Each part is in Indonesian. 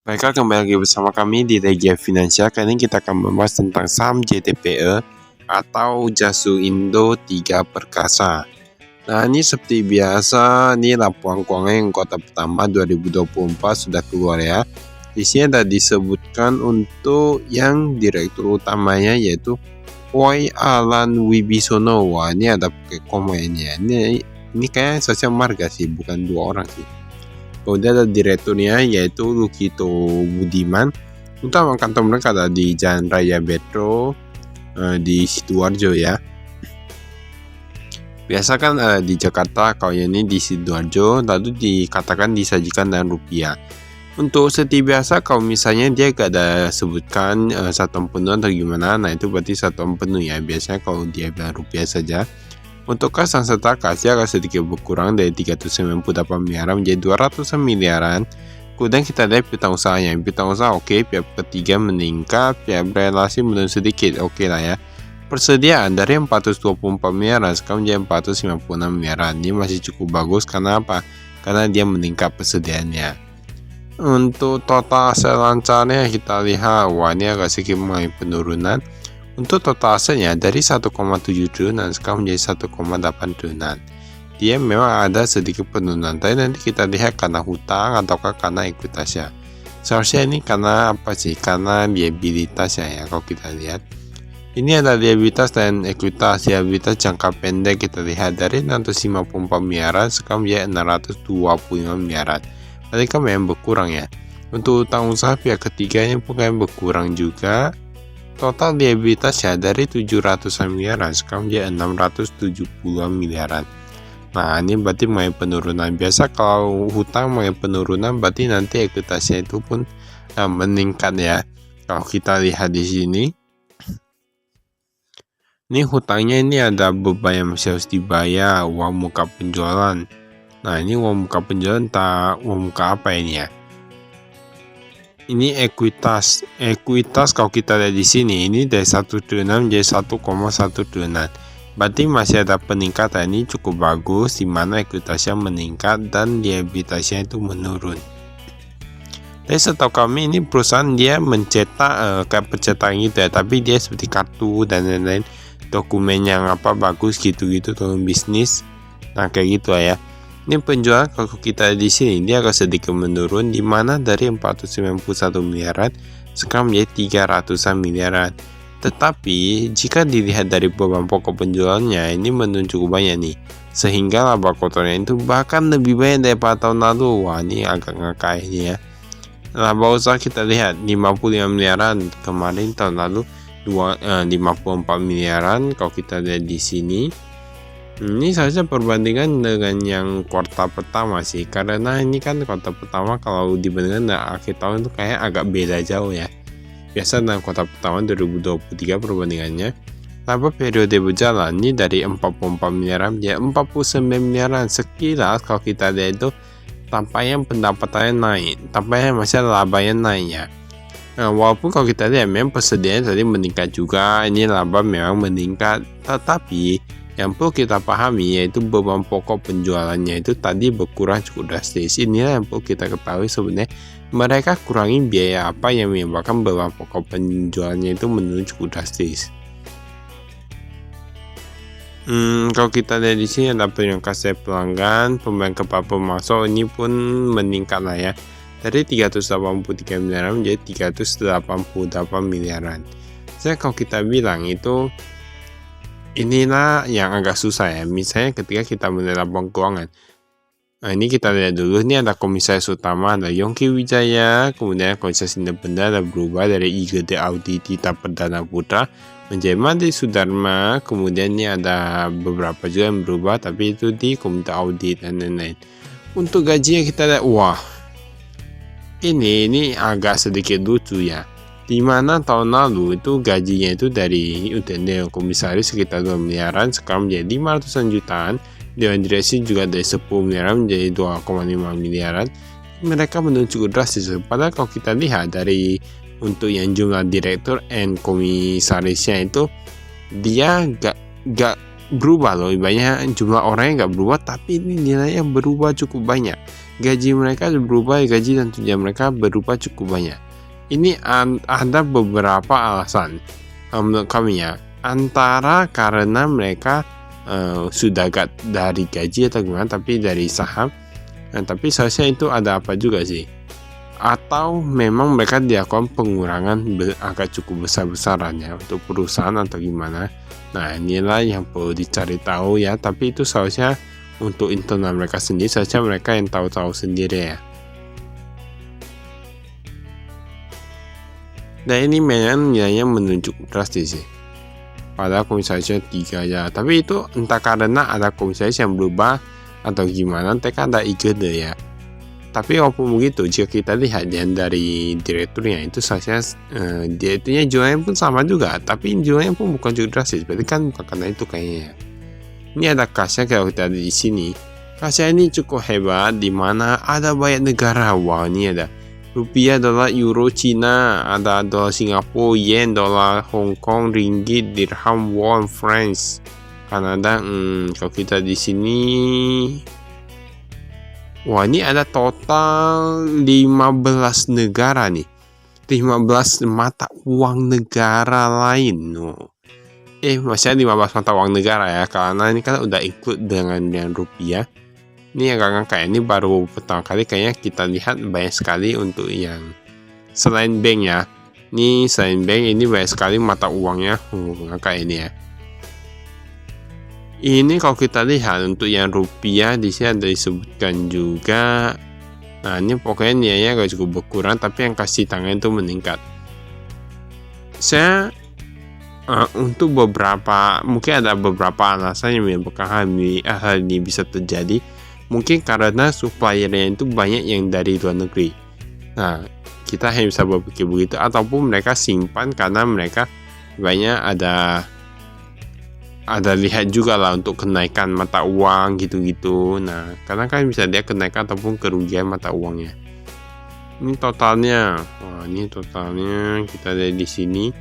Baiklah, kembali lagi bersama kami di Regia Finansial. Kali ini kita akan membahas tentang saham JTPE atau Jasu Indo 3 Perkasa. Nah, ini seperti biasa, ini laporan keuangan yang kuartal pertama 2024 sudah keluar ya. Di sini ada disebutkan untuk yang direktur utamanya yaitu Woi Alan Wibisono. Wah, ini ada pakai koma ini ya. Ini kayaknya sosial marga sih, bukan dua orang sih. Kemudian ada direkturnya yaitu Lukito Budiman. Utama kantor mereka ada di Jalan Raya Metro di Sidoarjo ya. Biasa kan di Jakarta, kalau ini di Sidoarjo, lalu dikatakan disajikan dengan rupiah. Untuk seperti biasa, kalau misalnya dia gak ada sebutkan satuan penuh atau gimana, nah itu berarti satuan penuh ya. Biasanya kalau dia bilang rupiah saja. Untuk kas sang serta kasnya akan sedikit berkurang dari 398 miliaran menjadi 200 miliaran. Kemudian kita lihat piutang usahanya. Piutang usaha oke, pihak ketiga meningkat, pihak relasi menurun sedikit, oke lah ya. Persediaan dari 424 miliaran sekarang menjadi 456 miliaran. Ini masih cukup bagus karena apa? Karena dia meningkat persediaannya. Untuk total aset lancarnya kita lihat, wah ini agak sedikit mulai penurunan. Untuk total asetnya dari 1,7 triliunan sekarang menjadi 1,8 triliunan. Dia memang ada sedikit penurunan, tapi nanti kita lihat karena hutang ataukah karena ekuitasnya. Seharusnya ini karena apa sih? Karena liabilitasnya ya kalau kita lihat. Ini ada liabilitas dan ekuitas. Liabilitas jangka pendek kita lihat dari 654 miliaran sekarang menjadi 625 miliaran. Tadi kan memang berkurang ya. Untuk hutang usaha pihak ketiganya pun kan berkurang juga. Total liabilitasnya dari 700 miliaran sekarang menjadi 670 miliaran. Nah, ini berarti mulai penurunan. Biasa kalau hutang mulai penurunan berarti nanti ekuitasnya itu pun meningkat ya. Kalau kita lihat di sini, ini hutangnya ini ada beban yang masih harus dibayar, uang muka penjualan. Nah, ini uang muka penjualan tak uang muka apa ini ya? Ini ekuitas kalau kita lihat di sini ini dari 1 triliunan menjadi 1,1 triliunan. Berarti masih ada peningkatan, ini cukup bagus di mana ekuitasnya meningkat dan liabilitasnya itu menurun. Tapi setahu kami ini perusahaan dia mencetak kayak percetakan gitu ya, tapi dia seperti kartu dan lain-lain, dokumen yang bagus gitu tolong bisnis. Nah, kayak gitu ya. Ini penjualan kalau kita di sini dia agak sedikit menurun, di mana dari 491 miliaran sekarang menjadi 300-an miliaran. Tetapi jika dilihat dari beban pokok penjualannya ini menurun cukup banyak nih, sehingga laba kotornya itu bahkan lebih banyak daripada tahun lalu. Wah, ini agak ngakak ini ya. Laba usaha kita lihat 55 miliaran, kemarin tahun lalu 54 miliaran. Kalau kita lihat di sini, ini saja perbandingan dengan yang kuartal pertama sih, karena ini kan kuartal pertama kalau dibandingkan dengan akhir tahun itu kayak agak beda jauh ya. Biasa dalam kuartal pertama 2023 perbandingannya. Laba periode berjalan ini dari 44 miliaran menjadi 49 miliaran. Sekilas kalau kita lihat itu tampaknya pendapatannya naik, tampaknya masih labanya naik ya. Nah, walaupun kalau kita lihat memang persediaan tadi meningkat juga, ini laba memang meningkat, tetapi yang perlu kita pahami yaitu beban pokok penjualannya itu tadi berkurang cukup drastis. Inilah yang perlu kita ketahui sebenarnya, mereka kurangi biaya apa yang menyebabkan beban pokok penjualannya itu menurun cukup drastis. Kalau kita lihat di sini ada kasih pelanggan, pembelian kepada pemasok ini pun meningkat lah ya, dari 383 miliaran menjadi 388 miliaran. Jadi kalau kita bilang itu inilah yang agak susah ya. Misalnya ketika kita melihat laporan keuangan, nah ini kita lihat dulu, ini ada komisaris utama, ada Yongki Wijaya, kemudian komisaris independen ada berubah dari IGD Audit Tita Perdana Putra menjadi Mandi Sudarma, kemudian ini ada beberapa juga yang berubah tapi itu di komite audit dan lain-lain. Untuk gajinya kita lihat, wah ini agak sedikit lucu ya, dimana tahun lalu itu gajinya itu dari UTD komisaris sekitar 2 miliaran sekarang menjadi 500-an jutaan, Dewan Direksi juga dari 10 miliaran menjadi 2,5 miliaran. Mereka menurun cukup drastis. Padahal kalau kita lihat dari untuk yang jumlah direktur dan komisarisnya itu dia gak berubah loh, banyak jumlah orangnya gak berubah, tapi ini nilainya berubah cukup banyak. gaji mereka berubah, gaji dan tunjangan mereka berubah cukup banyak. Ini ada beberapa alasan menurut kami ya. Antara karena mereka sudah gak dari gaji atau gimana, tapi dari saham. Tapi seharusnya itu ada apa juga sih? Atau memang mereka dilakukan pengurangan agak cukup besar-besaran ya untuk perusahaan atau gimana. Nah, inilah yang perlu dicari tahu ya. Tapi itu seharusnya untuk internal mereka sendiri, seharusnya mereka yang tahu-tahu sendiri ya. Dan ini memang nilainya menunjuk drastis sih. Padahal komisarisnya 3 ya. Tapi itu entah karena ada komisaris yang berubah atau gimana, mereka ada ide ya. Tapi walaupun begitu, jika kita lihat dari direkturnya itu seharusnya direkturnya jualannya pun sama juga, tapi jualannya pun bukan cukup drastis. Berarti kan bukan karena itu kayaknya. Ini ada kasnya kalau kita ada di sini. Kasnya ini cukup hebat, di mana ada banyak negara. Wah, ini ada rupiah, dolar, euro, Cina, ada dolar Singapura, yen, dolar Hong Kong, ringgit, dirham, won, France, Kanada. Kalau kita di sini, wah, ini ada total 15 negara nih. 15 mata uang negara lain. Masih ada 15 mata uang negara ya. Karena ini kan udah include dengan rupiah. Ini agak kayak ini baru pertama kali kayaknya kita lihat banyak sekali untuk yang selain bank ya. Ini selain bank ini banyak sekali mata uangnya kayak ini ya. Ini kalau kita lihat untuk yang rupiah di sini ada disebutkan juga. Nah, ini pokoknya nilainya agak cukup berkurang, tapi yang kasih tangan itu meningkat. Saya untuk mungkin ada beberapa alasan yang menyebabkan hal ini bisa terjadi. Mungkin karena suppliernya itu banyak yang dari luar negeri. Nah, kita hanya bisa berpikir begitu, ataupun mereka simpan karena mereka banyak ada lihat juga lah untuk kenaikan mata uang gitu-gitu. Nah, karena kan bisa dia kenaikan ataupun kerugian mata uangnya. Ini totalnya. Wah, ini totalnya kita lihat di sini.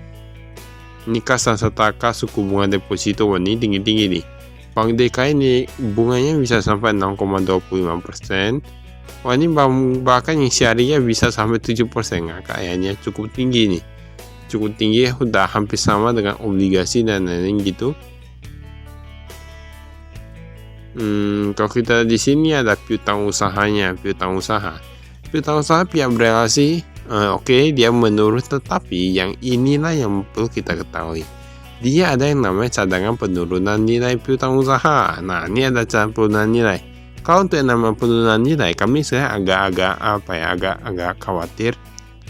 Ini kas dan setaka suku bunga deposito ini tinggi-tinggi nih. Bank DKI ini bunganya bisa sampai 6,25%. Wah, ini bahkan yang syariah bisa sampai 7%. Nah, kayaknya cukup tinggi nih. Cukup tinggi, udah hampir sama dengan obligasi dan lain-lain gitu. Kalau kita di sini ada piutang usahanya, piutang usaha pihak berelasi. Oke, dia menurun, tetapi yang inilah yang perlu kita ketahui. Dia ada yang namanya cadangan penurunan nilai piutang usaha. Nah, ini ada cadangan penurunan nilai. Kalau untuk yang namanya penurunan nilai, kami sebenarnya agak khawatir,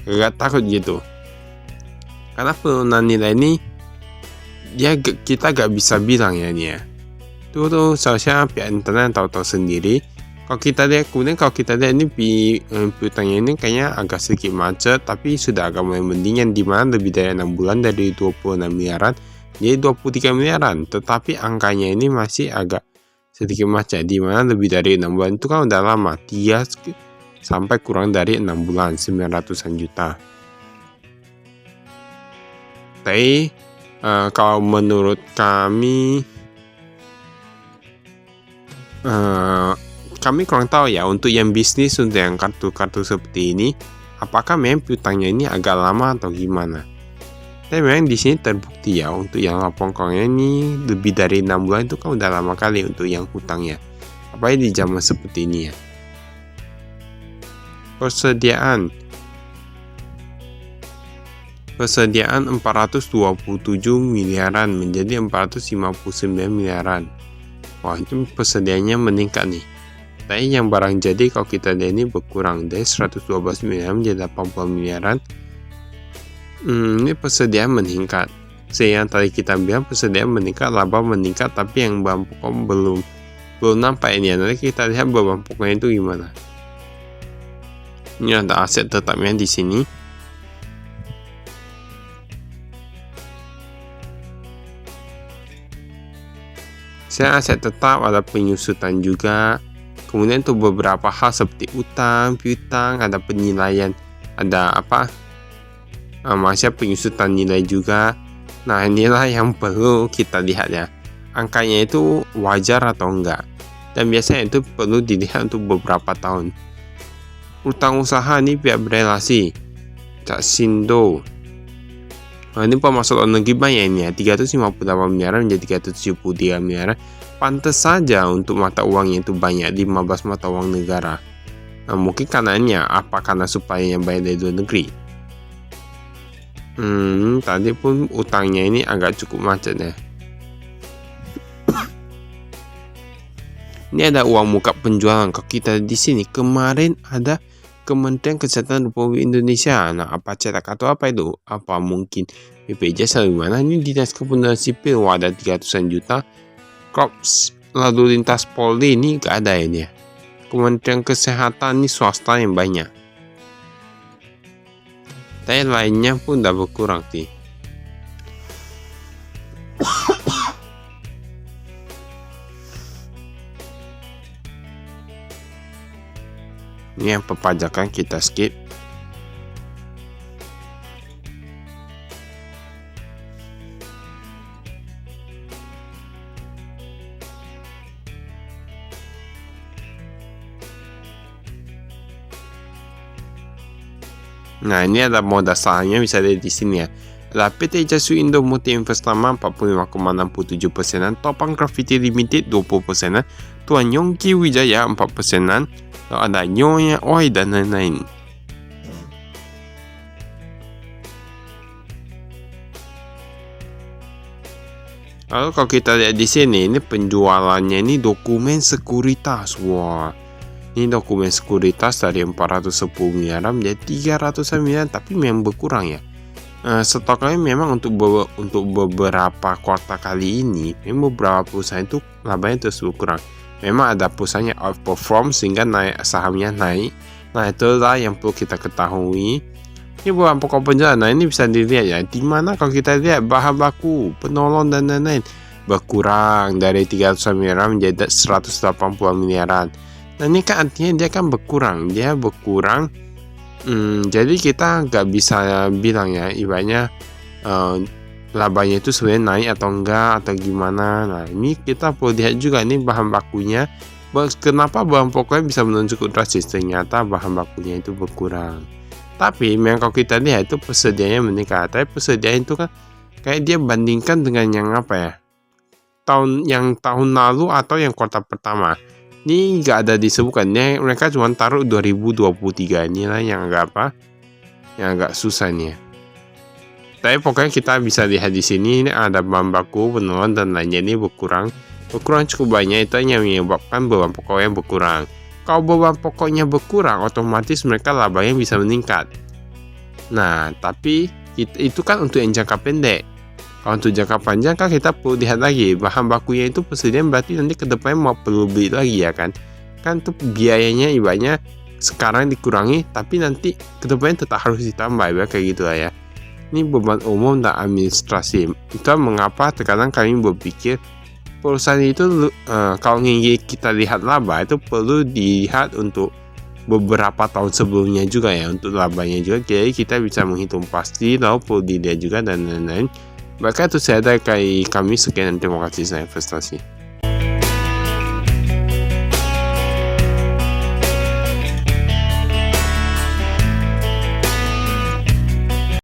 agak takut gitu. Karena penurunan nilai ini kita gak bisa bilang ya ini ya. Tuh seharusnya pihak internet tahu sendiri. Kalau kita lihat ini piutangnya ini kayaknya agak sedikit macet, tapi sudah agak mulai mendingan, di mana lebih dari 6 bulan dari 26 miliaran jadi 23 miliaran. Tetapi angkanya ini masih agak sedikit macet, di mana lebih dari 6 bulan itu kan udah lama. Dia sampai kurang dari 6 bulan 900-an juta. Tapi kalau menurut kami kurang tahu ya untuk yang bisnis, untuk yang kartu-kartu seperti ini, apakah memang piutangnya ini agak lama atau gimana. Tapi memang di sini terbukti ya untuk yang lapongkongnya ini lebih dari 6 bulan itu kan udah lama kali untuk yang hutangnya. Apalagi di zaman seperti ini ya. Persediaan 427 miliaran menjadi 459 miliaran. Wah, itu persediaannya meningkat nih. Tapi yang barang jadi kalau kita lihat ini berkurang dari 112 miliaran menjadi 80 miliaran. Ini persediaan meningkat. Yang tadi kita bilang persediaan meningkat, laba meningkat, tapi yang bahan pokok belum nampak ini. Nanti kita lihat bahan pokoknya itu gimana. Ini ada aset tetapnya di sini. Aset tetap ada penyusutan juga. Kemudian untuk beberapa hal seperti utang, piutang, ada penilaian, ada masih penyusutan nilai juga. Nah, inilah yang perlu kita lihat ya. Angkanya itu wajar atau enggak. Dan biasanya itu perlu dilihat untuk beberapa tahun. Utang usaha ini pihak berelasi. Cak Sindo. Nah, ini pemasok luar negeri banyak ini ya, 358 miliar menjadi 373 miliar. Pantas saja untuk mata uangnya itu banyak, 15 mata uang negara. Nah, mungkin karenanya apa karena supaya yang banyak dari luar negeri. Tadi pun utangnya ini agak cukup macet ya. Ini ada uang muka penjualan. Kalau kita di sini kemarin ada Kementerian Kesehatan Republik Indonesia. Nah, apa cetak atau apa itu? Apa mungkin BPJS atau gimana? Ini Dinas Kependudukan Sipil, ada 300-an juta. Korps Lalu Lintas Polri ini gak ada ini ya. Kementerian Kesehatan ini swasta yang banyak. Tapi lainnya pun udah berkurang sih. Ini yang perpajakan kita skip. Nah, ini ada modal sahamnya bisa lihat di sini ya. Ada PT Jasu Indo Multi Investama 45,67%, Topang Graffiti Limited 20%, Tuan Yongki Wijaya 4%, ada Nyonya Oi dan lain-lain. Lalu kalau kita lihat di sini, ini penjualannya ini dokumen sekuritas. Wah, ini dokumen sekuritas dari 410 miliar menjadi 300 miliar, tapi memang berkurang ya. Stoknya memang untuk beberapa kuartal kali ini, memang beberapa perusahaan itu labanya terus berkurang. Memang ada perusahaan yang outperform sehingga sahamnya naik. Nah, itulah yang perlu kita ketahui. Ini bukan pokok penjualan. Nah, ini bisa dilihat ya. Dimana kalau kita lihat bahan baku, penolong dan lain-lain berkurang dari 300 miliar menjadi 180 miliaran. Nah, ini kan artinya dia kan berkurang. Jadi kita nggak bisa bilang ya, ibaratnya labanya itu sebenarnya naik atau enggak atau gimana. Nah, ini kita perlu lihat juga nih bahan bakunya. Kenapa bahan pokoknya bisa menunjuk drastis? Ternyata bahan bakunya itu berkurang. Tapi memang kalau kita lihat itu persediaannya meningkat. Tapi persediaan itu kan kayak dia bandingkan dengan yang apa ya? Tahun lalu atau yang kuartal pertama. Ini nggak ada disebutkannya, mereka cuma taruh 2023. Inilah yang agak yang agak susah nih ya. Tapi pokoknya kita bisa lihat di sini, ini ada bahan baku, penolong dan lainnya ini berkurang cukup banyak. Itu yang menyebabkan beban pokoknya berkurang. Kalau beban pokoknya berkurang, otomatis mereka labanya bisa meningkat. Nah, tapi itu kan untuk yang jangka pendek. Kalau untuk jangka panjang kan kita perlu lihat lagi bahan bakunya itu persediaan, berarti nanti ke depannya mau perlu beli lagi ya kan. Kan tuh biayanya ibaratnya sekarang dikurangi, tapi nanti ke depannya tetap harus ditambah ya, kayak gitu lah ya. Ini beban umum dan administrasi. Itu mengapa terkadang kami berpikir perusahaan itu kalau ingin kita lihat laba itu perlu dilihat untuk beberapa tahun sebelumnya juga ya, untuk labanya juga. Jadi kita bisa menghitung pasti, lalu perlu dilihat juga dan lain-lain. Maka itu saya dari kami, sekian, terima kasih, saya investasi.